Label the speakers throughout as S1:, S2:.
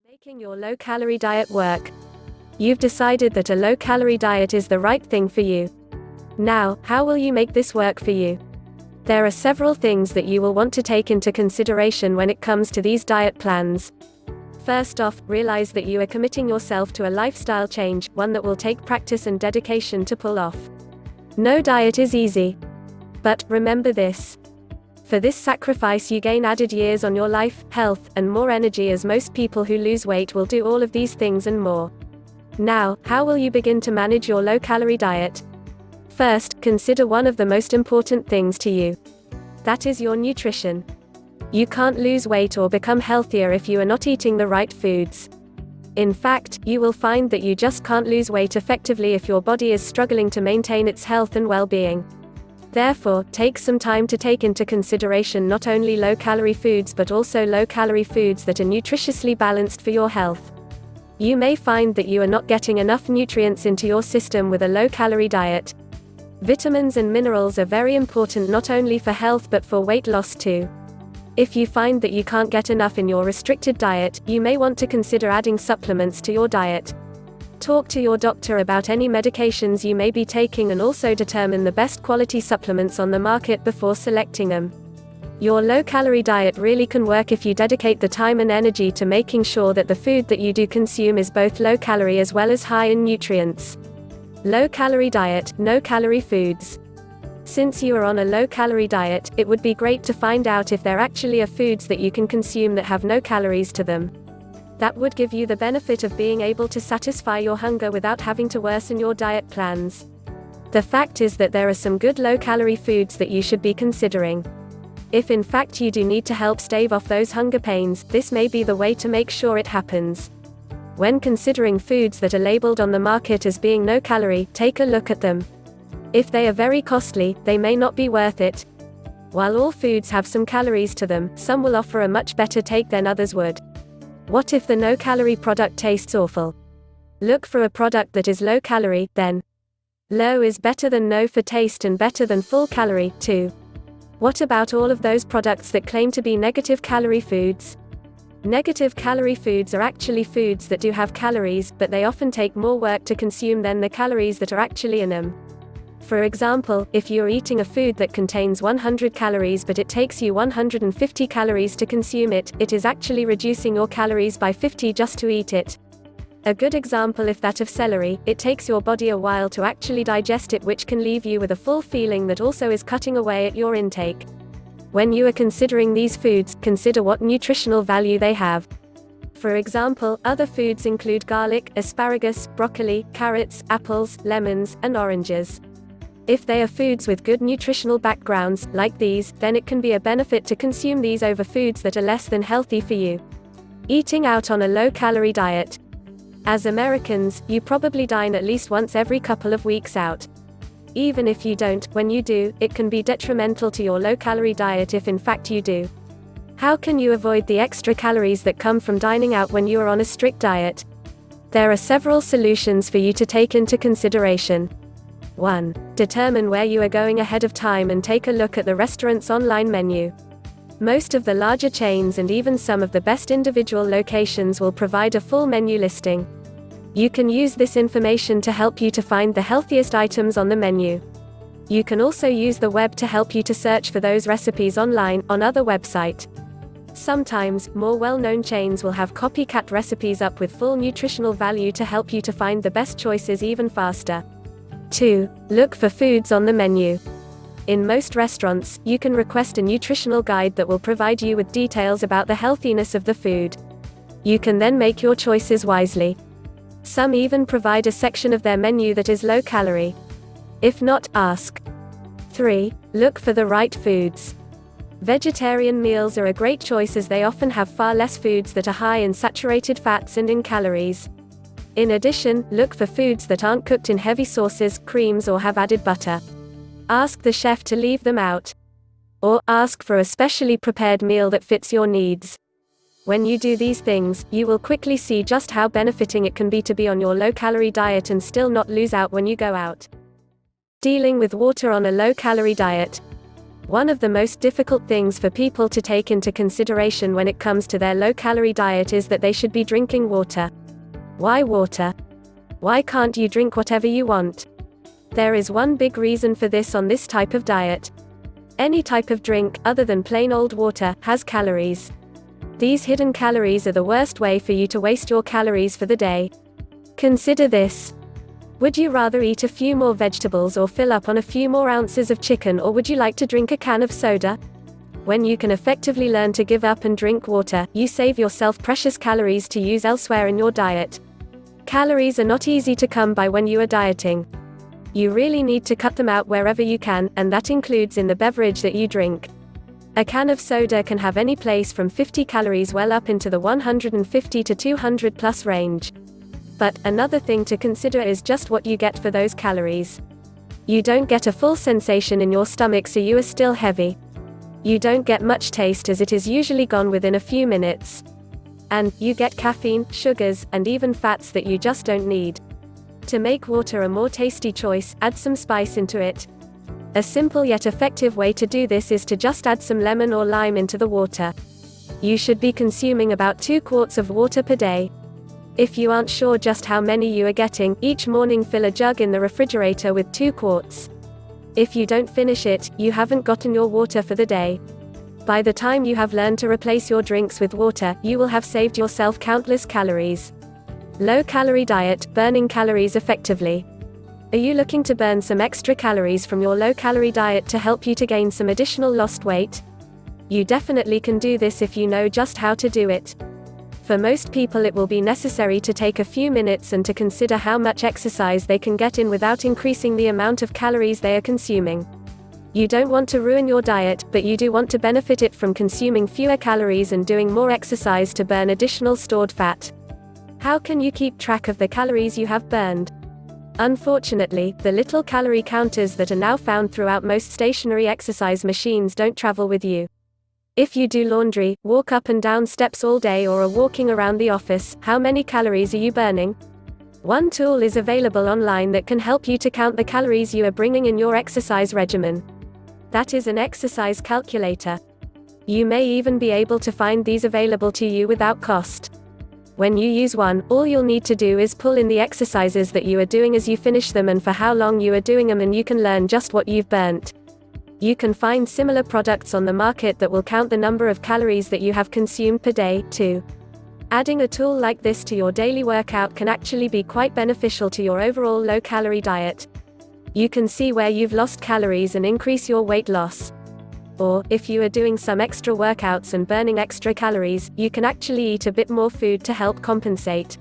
S1: Making your low-calorie diet work. You've decided that a low-calorie diet is the right thing for you. Now, how will you make this work for you? There are several things that you will want to take into consideration when it comes to these diet plans. First off, realize that you are committing yourself to a lifestyle change, one that will take practice and dedication to pull off. No diet is easy. But, remember this. For this sacrifice you gain added years on your life, health, and more energy, as most people who lose weight will do all of these things and more. Now, how will you begin to manage your low-calorie diet? First, consider one of the most important things to you. That is your nutrition. You can't lose weight or become healthier if you are not eating the right foods. In fact, you will find that you just can't lose weight effectively if your body is struggling to maintain its health and well-being. Therefore, take some time to take into consideration not only low-calorie foods but also low-calorie foods that are nutritiously balanced for your health. You may find that you are not getting enough nutrients into your system with a low-calorie diet. Vitamins and minerals are very important not only for health but for weight loss too. If you find that you can't get enough in your restricted diet, you may want to consider adding supplements to your diet. Talk to your doctor about any medications you may be taking and also determine the best quality supplements on the market before selecting them. Your low-calorie diet really can work if you dedicate the time and energy to making sure that the food that you do consume is both low-calorie as well as high in nutrients. Low-calorie diet, no-calorie foods. Since you are on a low-calorie diet, it would be great to find out if there actually are foods that you can consume that have no calories to them. That would give you the benefit of being able to satisfy your hunger without having to worsen your diet plans. The fact is that there are some good low-calorie foods that you should be considering. If in fact you do need to help stave off those hunger pains, this may be the way to make sure it happens. When considering foods that are labeled on the market as being no-calorie, take a look at them. If they are very costly, they may not be worth it. While all foods have some calories to them, some will offer a much better take than others would. What if the no-calorie product tastes awful? Look for a product that is low-calorie, then. Low is better than no for taste and better than full-calorie, too. What about all of those products that claim to be negative-calorie foods? Negative-calorie foods are actually foods that do have calories, but they often take more work to consume than the calories that are actually in them. For example, if you're eating a food that contains 100 calories but it takes you 150 calories to consume it, it is actually reducing your calories by 50 just to eat it. A good example is that of celery. It takes your body a while to actually digest it, which can leave you with a full feeling that also is cutting away at your intake. When you are considering these foods, consider what nutritional value they have. For example, other foods include garlic, asparagus, broccoli, carrots, apples, lemons, and oranges. If they are foods with good nutritional backgrounds, like these, then it can be a benefit to consume these over foods that are less than healthy for you. Eating out on a low-calorie diet. As Americans, you probably dine at least once every couple of weeks out. Even if you don't, when you do, it can be detrimental to your low-calorie diet if in fact you do. How can you avoid the extra calories that come from dining out when you are on a strict diet? There are several solutions for you to take into consideration. 1. Determine where you are going ahead of time and take a look at the restaurant's online menu. Most of the larger chains and even some of the best individual locations will provide a full menu listing. You can use this information to help you to find the healthiest items on the menu. You can also use the web to help you to search for those recipes online, on other websites. Sometimes, more well-known chains will have copycat recipes up with full nutritional value to help you to find the best choices even faster. 2. Look for foods on the menu. In most restaurants, you can request a nutritional guide that will provide you with details about the healthiness of the food. You can then make your choices wisely. Some even provide a section of their menu that is low-calorie. If not, ask. 3. Look for the right foods. Vegetarian meals are a great choice as they often have far less foods that are high in saturated fats and in calories. In addition, look for foods that aren't cooked in heavy sauces, creams, or have added butter. Ask the chef to leave them out. Or, ask for a specially prepared meal that fits your needs. When you do these things, you will quickly see just how benefiting it can be to be on your low-calorie diet and still not lose out when you go out. Dealing with water on a low-calorie diet. One of the most difficult things for people to take into consideration when it comes to their low-calorie diet is that they should be drinking water. Why water? Why can't you drink whatever you want? There is one big reason for this on this type of diet. Any type of drink, other than plain old water, has calories. These hidden calories are the worst way for you to waste your calories for the day. Consider this. Would you rather eat a few more vegetables or fill up on a few more ounces of chicken, or would you like to drink a can of soda? When you can effectively learn to give up and drink water, you save yourself precious calories to use elsewhere in your diet. Calories are not easy to come by when you are dieting. You really need to cut them out wherever you can, and that includes in the beverage that you drink. A can of soda can have any place from 50 calories well up into the 150 to 200 plus range. But another thing to consider is just what you get for those calories. You don't get a full sensation in your stomach, so you are still heavy. You don't get much taste, as it is usually gone within a few minutes. And you get caffeine, sugars, and even fats that you just don't need. To make water a more tasty choice, add some spice into it. A simple yet effective way to do this is to just add some lemon or lime into the water. You should be consuming about 2 quarts of water per day. If you aren't sure just how many you are getting, each morning fill a jug in the refrigerator with 2 quarts. If you don't finish it, you haven't gotten your water for the day. By the time you have learned to replace your drinks with water, you will have saved yourself countless calories. Low-calorie diet, burning calories effectively. Are you looking to burn some extra calories from your low-calorie diet to help you to gain some additional lost weight? You definitely can do this if you know just how to do it. For most people, it will be necessary to take a few minutes and to consider how much exercise they can get in without increasing the amount of calories they are consuming. You don't want to ruin your diet, but you do want to benefit it from consuming fewer calories and doing more exercise to burn additional stored fat. How can you keep track of the calories you have burned? Unfortunately, the little calorie counters that are now found throughout most stationary exercise machines don't travel with you. If you do laundry, walk up and down steps all day, or are walking around the office, how many calories are you burning? One tool is available online that can help you to count the calories you are bringing in your exercise regimen. That is an exercise calculator. You may even be able to find these available to you without cost. When you use one, all you'll need to do is pull in the exercises that you are doing as you finish them and for how long you are doing them, and you can learn just what you've burnt. You can find similar products on the market that will count the number of calories that you have consumed per day, too. Adding a tool like this to your daily workout can actually be quite beneficial to your overall low-calorie diet. You can see where you've lost calories and increase your weight loss. Or, if you are doing some extra workouts and burning extra calories, you can actually eat a bit more food to help compensate.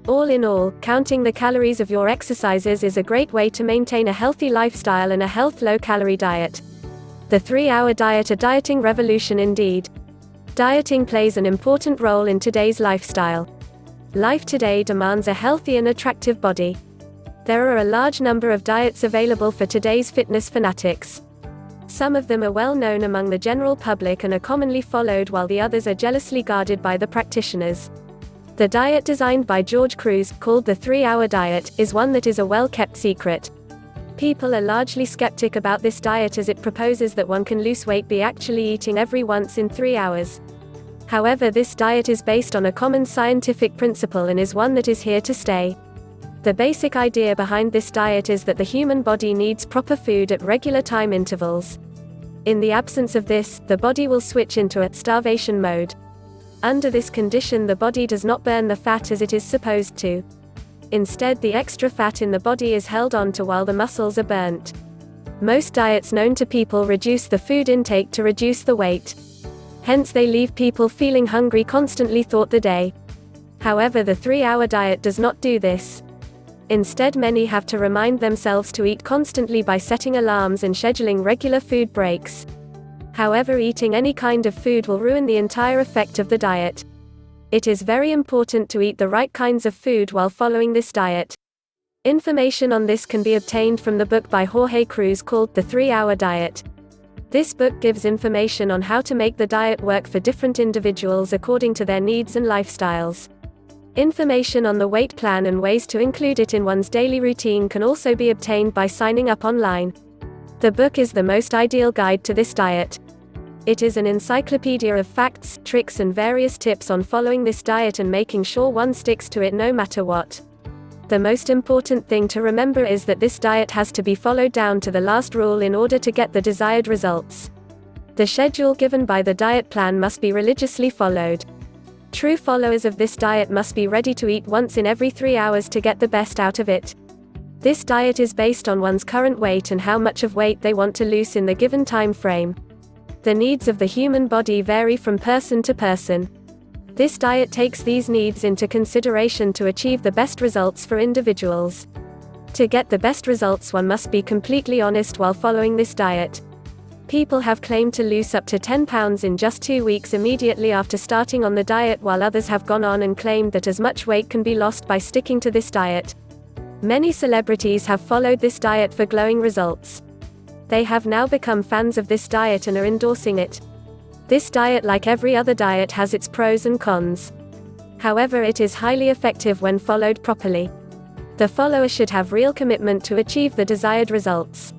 S1: All in all, counting the calories of your exercises is a great way to maintain a healthy lifestyle and a healthy low-calorie diet. The 3-hour diet, a dieting revolution indeed. Dieting plays an important role in today's lifestyle. Life today demands a healthy and attractive body. There are a large number of diets available for today's fitness fanatics. Some of them are well known among the general public and are commonly followed, while the others are jealously guarded by the practitioners. The diet designed by George Cruz, called the 3-hour diet, is one that is a well-kept secret. People are largely skeptic about this diet, as it proposes that one can lose weight by actually eating every once in 3 hours. However, this diet is based on a common scientific principle and is one that is here to stay. The basic idea behind this diet is that the human body needs proper food at regular time intervals. In the absence of this, the body will switch into a starvation mode. Under this condition, the body does not burn the fat as it is supposed to. Instead, the extra fat in the body is held on to while the muscles are burnt. Most diets known to people reduce the food intake to reduce the weight. Hence, they leave people feeling hungry constantly throughout the day. However, the 3-hour diet does not do this. Instead, many have to remind themselves to eat constantly by setting alarms and scheduling regular food breaks. However, eating any kind of food will ruin the entire effect of the diet. It is very important to eat the right kinds of food while following this diet. Information on this can be obtained from the book by Jorge Cruz called The 3-Hour Diet. This book gives information on how to make the diet work for different individuals according to their needs and lifestyles. Information on the weight plan and ways to include it in one's daily routine can also be obtained by signing up online. The book is the most ideal guide to this diet. It is an encyclopedia of facts, tricks and various tips on following this diet and making sure one sticks to it no matter what. The most important thing to remember is that this diet has to be followed down to the last rule in order to get the desired results. The schedule given by the diet plan must be religiously followed. True followers of this diet must be ready to eat once in every 3 hours to get the best out of it. This diet is based on one's current weight and how much of weight they want to lose in the given time frame. The needs of the human body vary from person to person. This diet takes these needs into consideration to achieve the best results for individuals. To get the best results, one must be completely honest while following this diet. People have claimed to lose up to 10 pounds in just 2 weeks immediately after starting on the diet, while others have gone on and claimed that as much weight can be lost by sticking to this diet. Many celebrities have followed this diet for glowing results. They have now become fans of this diet and are endorsing it. This diet, like every other diet, has its pros and cons. However, it is highly effective when followed properly. The follower should have real commitment to achieve the desired results.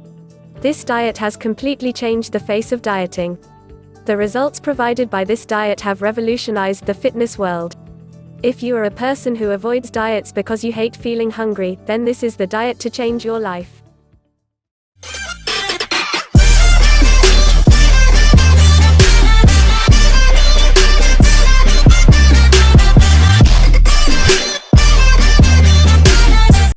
S1: This diet has completely changed the face of dieting. The results provided by this diet have revolutionized the fitness world. If you are a person who avoids diets because you hate feeling hungry, then this is the diet to change your life.